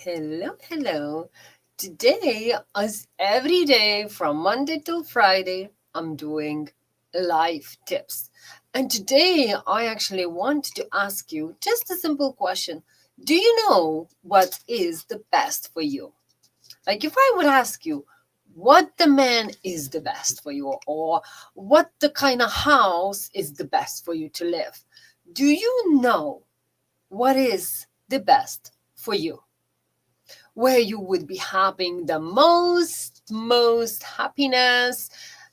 Hello, hello. Today, as every day from Monday till Friday, I'm doing life tips. And today, I actually want to ask you just a simple question. Do you know what is the best for you? Like, if I would ask you, what the man is the best for you, or what the kind of house is the best for you to live, do you know what is the best for you? Where you would be having the most happiness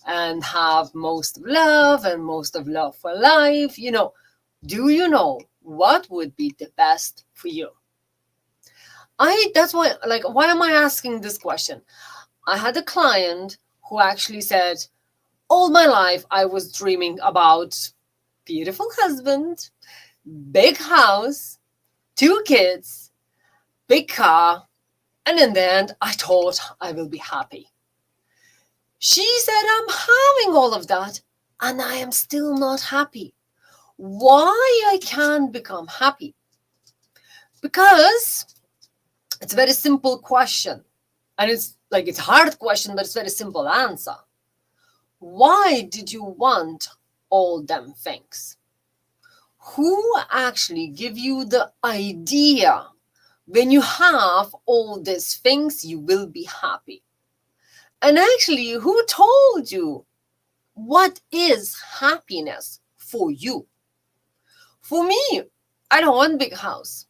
and have most of love and most of love for life. Do you know what would be the best for you? That's why, like, why am I asking this question? I had a client who actually said, all my life I was dreaming about beautiful husband, big house, two kids, big car, and in the end, I thought I will be happy. She said, I'm having all of that and I am still not happy. Why I can't become happy? Because it's a very simple question. And it's a hard question, but it's a very simple answer. Why did you want all them things? Who actually give you the idea when you have all these things, you will be happy? And actually, who told you what is happiness for you? For me, I don't want big house,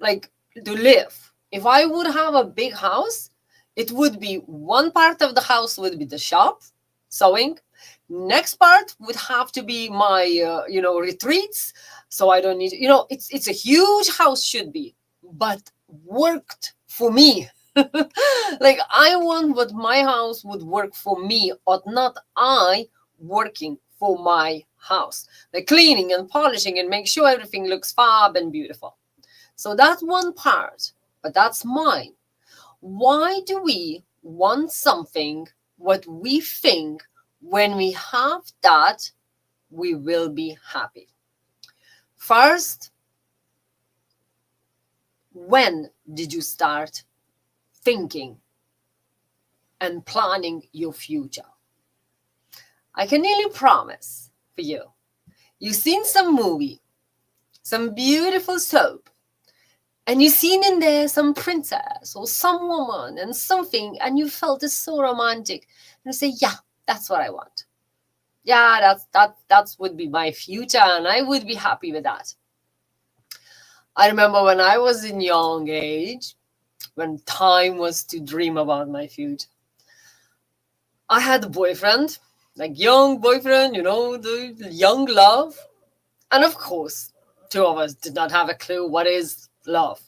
like to live. If I would have a big house, it would be one part of the house would be the shop, sewing. Next part would have to be my, retreats. So I don't need, it's a huge house should be, but worked for me. Like I want what my house would work for me, or not I working for my house. Like cleaning and polishing and make sure everything looks fab and beautiful. So that's one part, but that's mine. Why do we want something what we think when we have that we will be happy? First, when did you start thinking and planning your future? I can nearly promise for you, you've seen some movie, some beautiful soap, and you've seen in there some princess or some woman and something, and you felt it's so romantic, and you say, yeah, that's what I want. Yeah, that would be my future, and I would be happy with that. I remember when I was in young age, when time was to dream about my future, I had a boyfriend, like young boyfriend, the young love. And of course, two of us did not have a clue what is love.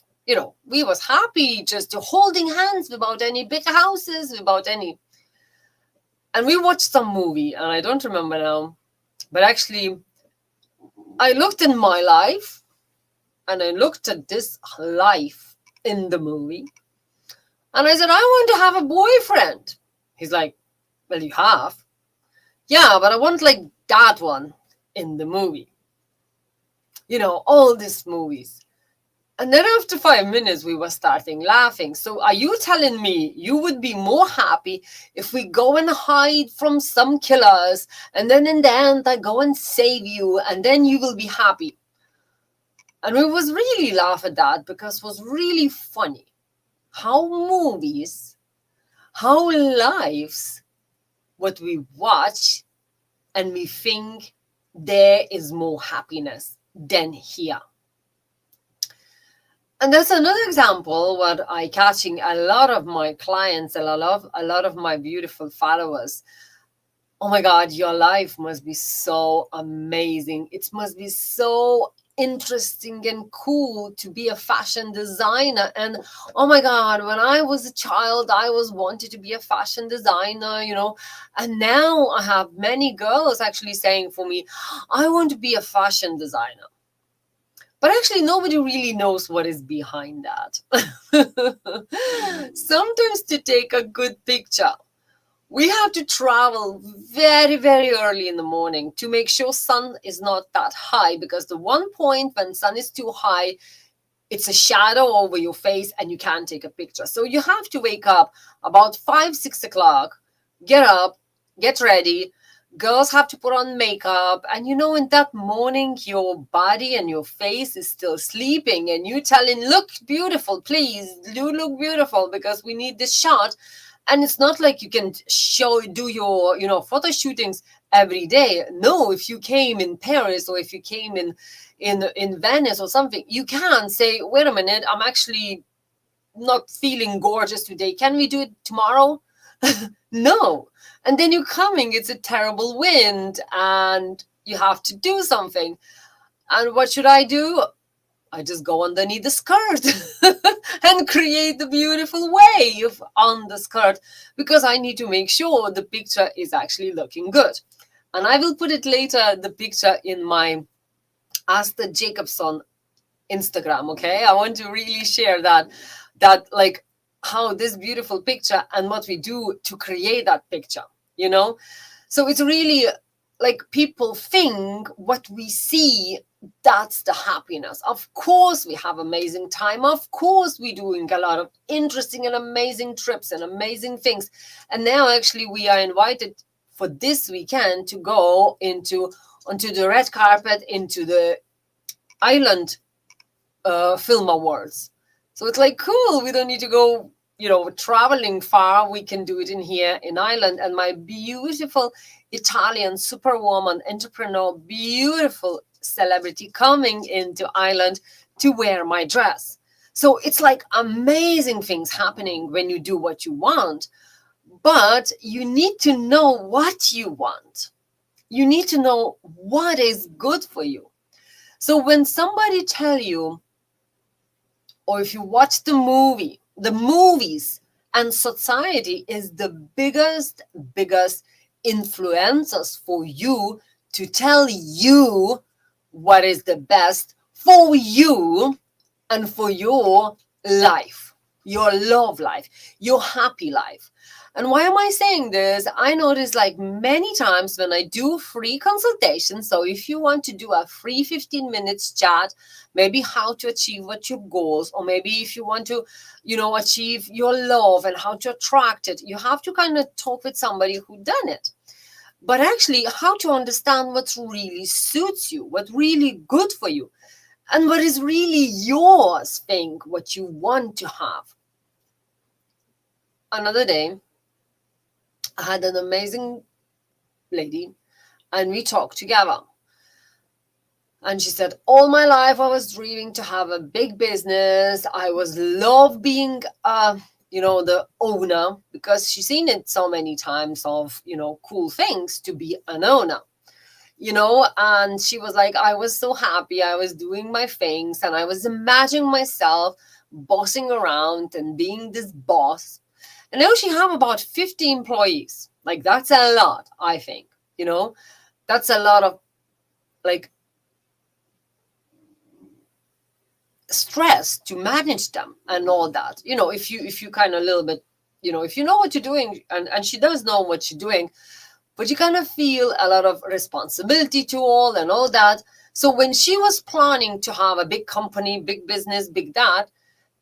We was happy just to holding hands without any big houses, without any. And we watched some movie, and I don't remember now, but actually, I looked in my life, and I looked at this life in the movie, and I said, I want to have a boyfriend. He's like, well, you have. Yeah, but I want like that one in the movie. All these movies. And then after 5 minutes, we were starting laughing. So are you telling me you would be more happy if we go and hide from some killers, and then in the end, I go and save you, and then you will be happy? And we was really laugh at that because it was really funny how movies, how lives, what we watch, and we think there is more happiness than here. And that's another example what I catching a lot of my clients and a lot of my beautiful followers. Oh my God, your life must be so amazing. It must be so interesting and cool to be a fashion designer. And oh my God, when I was a child, I was wanted to be a fashion designer, and now I have many girls actually saying for me, I want to be a fashion designer. But actually, nobody really knows what is behind that. Sometimes to take a good picture, we have to travel very, very early in the morning to make sure sun is not that high, because the one point when sun is too high, it's a shadow over your face and you can't take a picture. So you have to wake up about 5, 6 o'clock, get up, get ready. Girls have to put on makeup. And in that morning, your body and your face is still sleeping. And you telling, look beautiful, please. You look beautiful because we need this shot. And it's not like you can do your, photo shootings every day. No, if you came in Paris or if you came in Venice or something, you can say, wait a minute, I'm actually not feeling gorgeous today. Can we do it tomorrow? No. And then you're coming, it's a terrible wind and you have to do something. And what should I do? I just go underneath the skirt and create the beautiful wave on the skirt because I need to make sure the picture is actually looking good. And I will put it later, the picture, in my Asta Jacobson Instagram, okay? I want to really share that like how this beautiful picture and what we do to create that picture, So it's really like people think what we see, that's the happiness. Of course we have amazing time. Of course we're doing a lot of interesting and amazing trips and amazing things. And now actually we are invited for this weekend to go onto the red carpet into the Island Film Awards. So it's like cool. We don't need to go, traveling far. We can do it in here in Ireland. And my beautiful Italian superwoman, entrepreneur, beautiful celebrity coming into Ireland to wear my dress. So it's like amazing things happening when you do what you want. But you need to know what you want. You need to know what is good for you. So when somebody tell you, or if you watch the movies and society is the biggest influencers for you to tell you what is the best for you and for your life, your love life, your happy life. And why am I saying this? I notice like many times when I do free consultations. So if you want to do a free 15 minutes chat, maybe how to achieve what your goals, or maybe if you want to, achieve your love and how to attract it, you have to kind of talk with somebody who done it. But actually how to understand what really suits you, what really good for you, and what is really yours, think what you want to have. Another day, I had an amazing lady and we talked together. And she said, all my life I was dreaming to have a big business. I was love being, the owner, because she's seen it so many times of, cool things to be an owner, and she was like, I was so happy. I was doing my things and I was imagining myself bossing around and being this boss. And now she have about 50 employees. Like, that's a lot, I think, that's a lot of like stress to manage them and all that. If you kind of a little bit, if you know what you're doing, and she does know what she's doing, but you kind of feel a lot of responsibility to all that. So when she was planning to have a big company, big business, big that,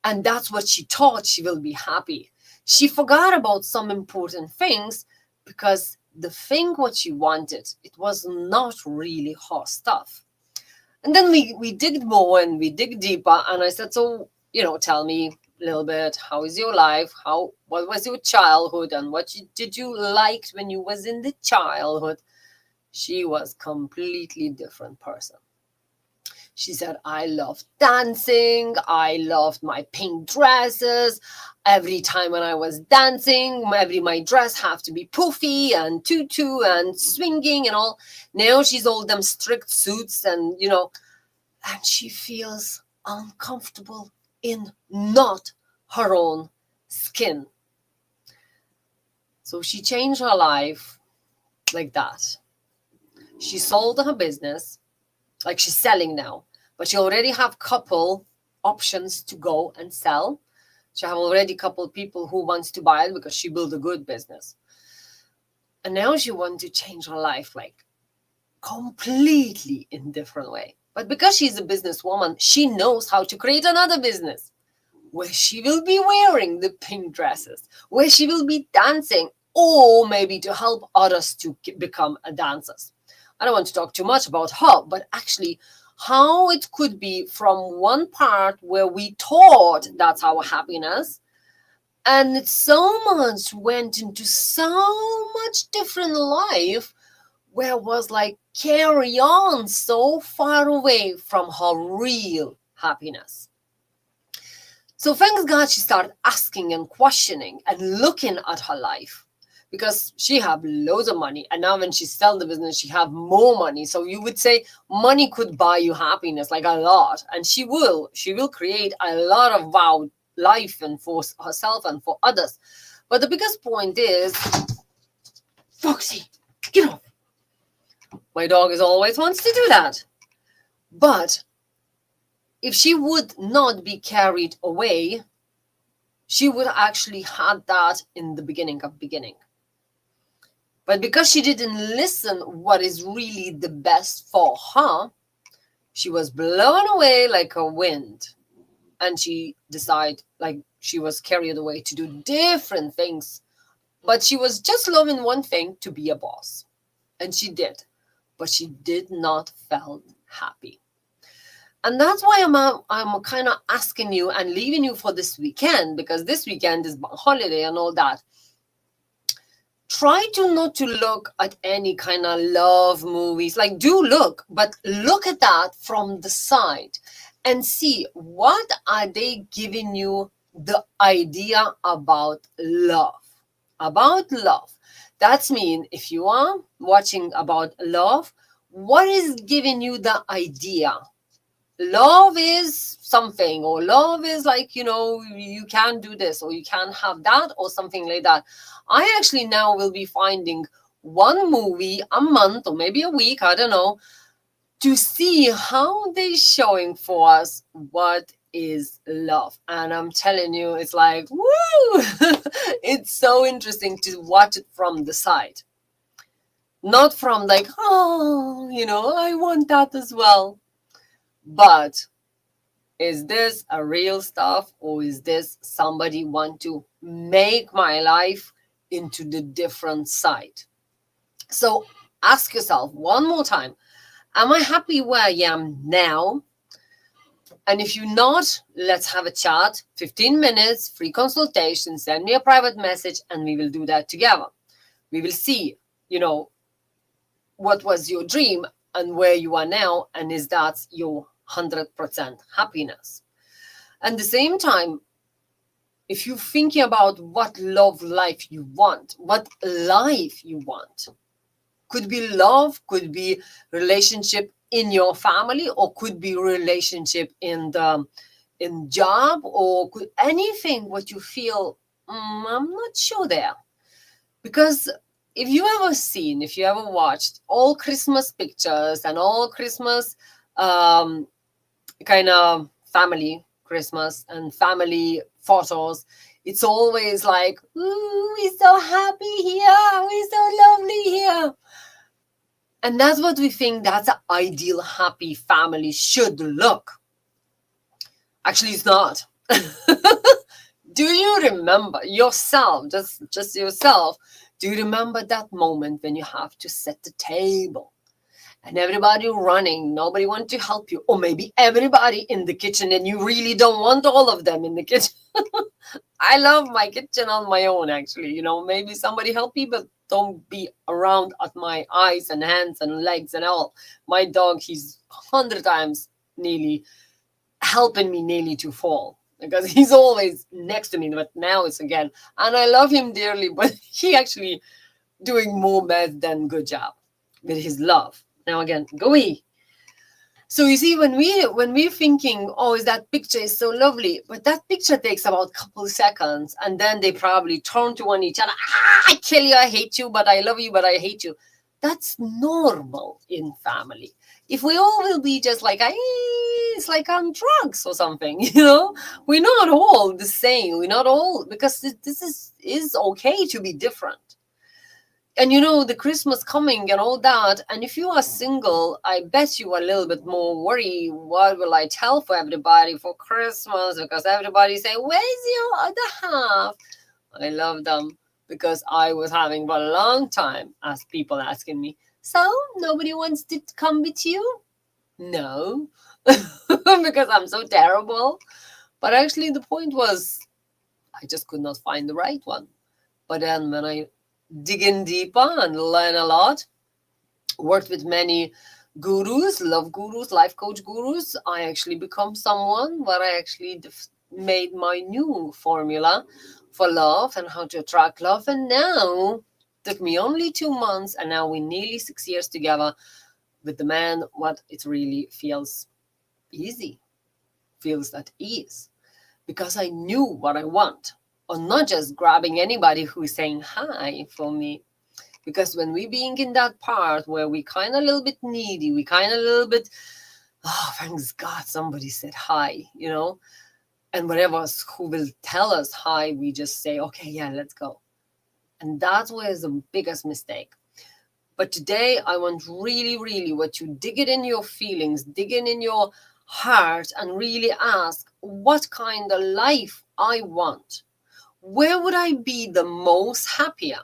and that's what she thought she will be happy, she forgot about some important things, because the thing what she wanted, it was not really her stuff. And then we dig more and we dig deeper. And I said, so, tell me a little bit, how is your life? What was your childhood? And what did you like when you was in the childhood? She was completely different person. She said, I loved dancing. I loved my pink dresses. Every time when I was dancing, my dress have to be poofy and tutu and swinging and all. Now she's all them strict suits and, and she feels uncomfortable in not her own skin. So she changed her life like that. She sold her business. Like, she's selling now, but she already have couple options to go and sell. She have already couple people who wants to buy it because she built a good business. And now she wants to change her life like completely in different way. But because she's a businesswoman, she knows how to create another business where she will be wearing the pink dresses, where she will be dancing, or maybe to help others to become dancers. I don't want to talk too much about her, but actually how it could be from one part where we thought that's our happiness, and it so much went into so much different life where it was like carry on so far away from her real happiness. So thanks God she started asking and questioning and looking at her life, because she have loads of money, and now when she sell the business she have more money. So you would say money could buy you happiness, like a lot, and she will create a lot of wow life and for herself and for others. But the biggest point is, Foxy, get off. My dog is always wants to do that. But if she would not be carried away, she would actually had that in the beginning. But because she didn't listen what is really the best for her, she was blown away like a wind. And she decided, like, she was carried away to do different things. But she was just loving one thing, to be a boss. And she did. But she did not feel happy. And that's why I'm kind of asking you and leaving you for this weekend, because this weekend is holiday and all that. Try to not to look at any kind of love movies. Like, do look, but look at that from the side and see what are they giving you the idea about love. About love. That's mean if you are watching about love, what is giving you the idea? Love is something, or love is like, you can do this, or you can have that, or something like that. I actually now will be finding one movie a month or maybe a week, I don't know, to see how they're showing for us what is love. And I'm telling you, it's like, woo! It's so interesting to watch it from the side. Not from like, oh, I want that as well. But is this a real stuff, or is this somebody want to make my life into the different side? So ask yourself one more time, am I happy where I am now? And if you're not, let's have a chat, 15 minutes, free consultation, send me a private message, and we will do that together. We will see, what was your dream and where you are now, and is that your 100% happiness. At the same time, if you're thinking about what love life you want, what life you want, could be love, could be relationship in your family, or could be relationship in job, or could anything what you feel, I'm not sure there. Because if you ever watched all Christmas pictures and all Christmas kind of family Christmas and family photos, it's always like, ooh, we're so happy here, we're so lovely here. And that's what we think that's an ideal happy family should look. Actually, it's not. Do you remember yourself, just yourself, do you remember that moment when you have to set the table? And everybody running, nobody wants to help you. Or maybe everybody in the kitchen and you really don't want all of them in the kitchen. I love my kitchen on my own, actually. Maybe somebody help me, but don't be around at my eyes and hands and legs and all. My dog, he's 100 times nearly helping me nearly to fall, because he's always next to me. But now it's again. And I love him dearly, but he actually doing more bad than good job with his love. Now again, go away. So you see, when we're thinking, oh, is that picture is so lovely, but that picture takes about a couple of seconds, and then they probably turn to one each other. I kill you, I hate you, but I love you, but I hate you. That's normal in family. If we all will be just like, it's like on drugs or something, we're not all the same. We're not all, because this is okay to be different. And the Christmas coming and all that. And if you are single, I bet you are a little bit more worried. What will I tell for everybody for Christmas? Because everybody say, "Where's your other half?" I love them because I was having for a long time as people asking me, "So nobody wants to come with you?" No, because I'm so terrible. But actually, the point was, I just could not find the right one. But then when I dig in deeper and learn a lot, worked with many gurus, love gurus, life coach gurus, I actually become someone where I actually made my new formula for love and how to attract love. And now, took me only 2 months, and now we're nearly 6 years together with the man. What it really feels easy, feels at ease, because I knew what I want, or not just grabbing anybody who's saying hi for me. Because when we being in that part where we kind of a little bit needy, we kind of a little bit, oh, thanks God somebody said hi, and whatever who will tell us hi, we just say, okay, yeah, let's go. And that was the biggest mistake. But today I want really, really what you dig it in your feelings, dig it in your heart, and really ask what kind of life I want. Where would I be the most happier?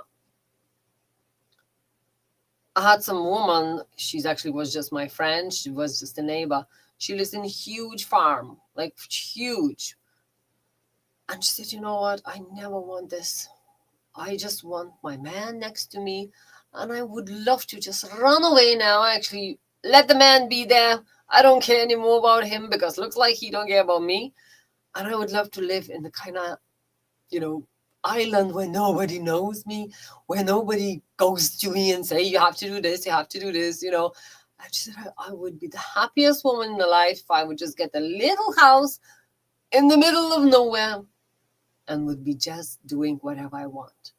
I had some woman, she's actually was just my friend, she was just a neighbor. She lives in a huge farm, like huge. And she said, you know what? I never want this. I just want my man next to me. And I would love to just run away now, actually. Let the man be there. I don't care anymore about him because looks like he don't care about me. And I would love to live in the kind of, you know, island where nobody knows me, where nobody goes to me and say, you have to do this, you have to do this. I just said, I would be the happiest woman in my life if I would just get a little house in the middle of nowhere and would be just doing whatever I want.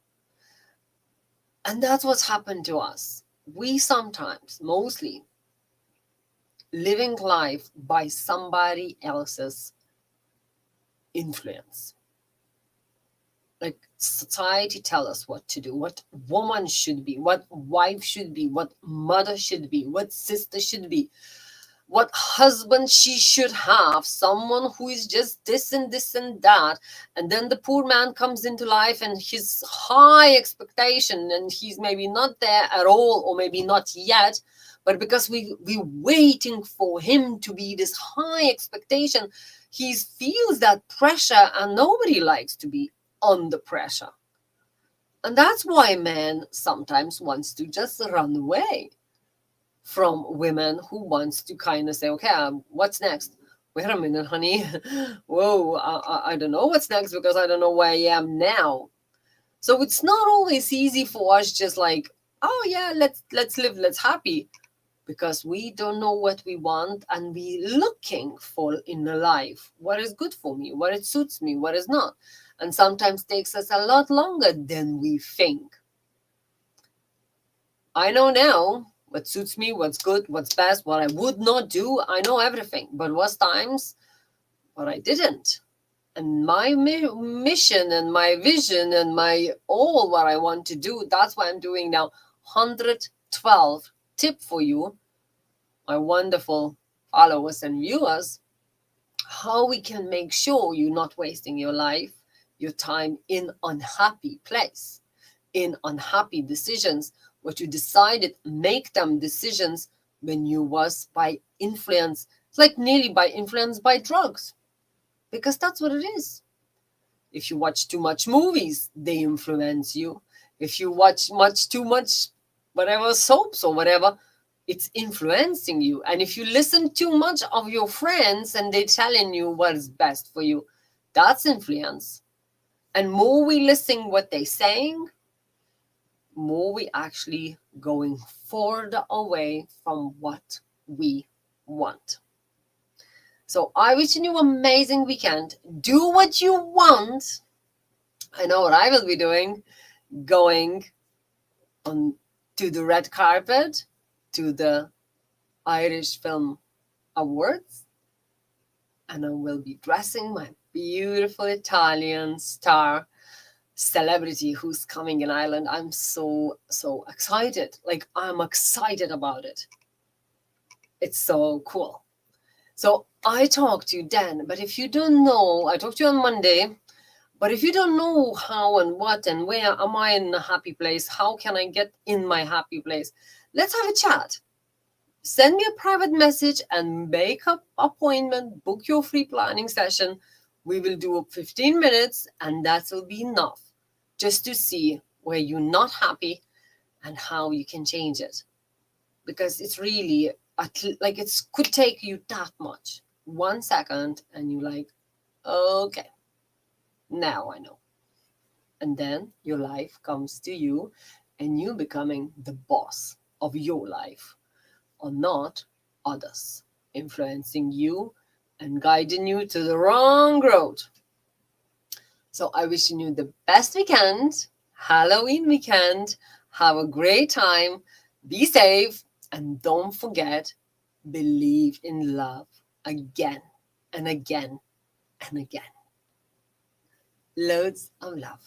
And that's what's happened to us. We sometimes, mostly, living life by somebody else's influence. Like society tell us what to do, what woman should be, what wife should be, what mother should be, what sister should be, what husband she should have, someone who is just this and this and that. And then the poor man comes into life and his high expectation, and he's maybe not there at all, or maybe not yet, but because we're waiting for him to be this high expectation, he feels that pressure, and nobody likes to be under pressure. And that's why men sometimes wants to just run away from women who wants to kind of say, okay, what's next? Wait a minute, honey. Whoa, I don't know what's next because I don't know where I am now. So it's not always easy for us just like, oh yeah, let's live, let's happy, because we don't know what we want, and we looking for in a life what is good for me, what it suits me, what is not. And sometimes takes us a lot longer than we think. I know now what suits me, what's good, what's best, what I would not do. I know everything, but was times what I didn't. And my mission and my vision and my all what I want to do, that's what I'm doing now. 112 tip for you, my wonderful followers and viewers, how we can make sure you're not wasting your life, your time in unhappy place, in unhappy decisions. What you decided, make them decisions when you was by influence. It's like nearly by influence by drugs, because that's what it is. If you watch too much movies, they influence you. If you watch too much whatever soaps or whatever, it's influencing you. And if you listen too much of your friends and they telling you what is best for you, that's influence. And more we listen what they saying, more we actually going further away from what we want. So I wish you an amazing weekend. Do what you want. I know what I will be doing, going on to the red carpet, to the Irish Film Awards, and I will be dressing my beautiful Italian star celebrity who's coming in Ireland. I'm so excited. Like, I'm excited about it. It's so cool. So I talk to you then, but if you don't know, I talk to you on Monday. But if you don't know how and what and where am I in a happy place, how can I get in my happy place? Let's have a chat. Send me a private message and make an appointment, book your free planning session. We will do 15 minutes and that will be enough just to see where you're not happy and how you can change it. Because it's really, like, it could take you that much. 1 second and you're like, okay, now I know. And then your life comes to you and you becoming the boss of your life, or not others, influencing you and guiding you to the wrong road. So I wishing you the best weekend, Halloween weekend. Have a great time. Be safe. And don't forget, believe in love again and again and again. Loads of love.